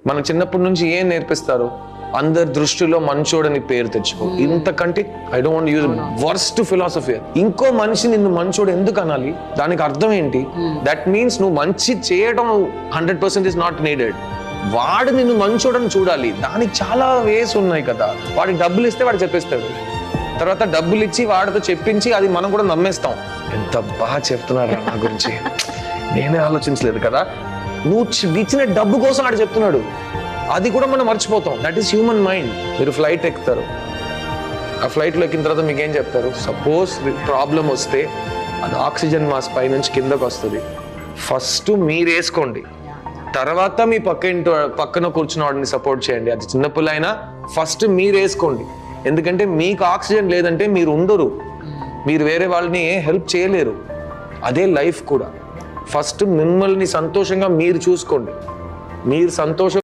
మన చిన్నప్పటి నుంచి ఏం నేర్పిస్తారు? అందరి దృష్టిలో మంచోడని పేరు తెచ్చుకో. ఇంతకంటే I don't want use worst philosophy. ఇంకో మనిషి నిన్ను మంచోడు ఎందుకు అనాలి? దానికి అర్థం ఏంటి? దట్ మీన్స్ నువ్వు మంచి చేయడం 100% ఇస్ నాట్ నీడెడ్. వాడు నిన్ను మంచోడని చూడాలి. దానికి చాలా వేస్ ఉన్నాయి కదా. వాడికి డబ్బులు ఇస్తే వాడు చెప్పేస్తాడు, తర్వాత డబ్బులు ఇచ్చి వాడితో చెప్పించి అది మనం కూడా నమ్మేస్తాం. ఎంత బాగా చెప్తున్నారు నా గురించి, నేనే ఆలోచించలేదు కదా. నువ్వు ఇచ్చిన డబ్బు కోసం వాడు చెప్తున్నాడు, అది కూడా మనం మర్చిపోతాం. That is human mind. మీరు ఫ్లైట్ ఎక్కుతారు, ఆ ఫ్లైట్లో ఎక్కిన తర్వాత మీకు ఏం చెప్తారు? సపోజ్ ప్రాబ్లం వస్తే అది ఆక్సిజన్ మాస్క్ పై నుంచి కిందకు వస్తుంది, ఫస్ట్ మీరు వేసుకోండి, తర్వాత మీ పక్కన కూర్చున్న వాడిని సపోర్ట్ చేయండి. అది చిన్నపిల్ల అయినా ఫస్ట్ మీరు వేసుకోండి. ఎందుకంటే మీకు ఆక్సిజన్ లేదంటే మీరు ఉండరు, మీరు వేరే వాళ్ళని హెల్ప్ చేయలేరు. అదే లైఫ్ కూడా. ఫస్ట్ మిమ్మల్ని సంతోషంగా మీరు చూసుకోండి. మీరు సంతోషం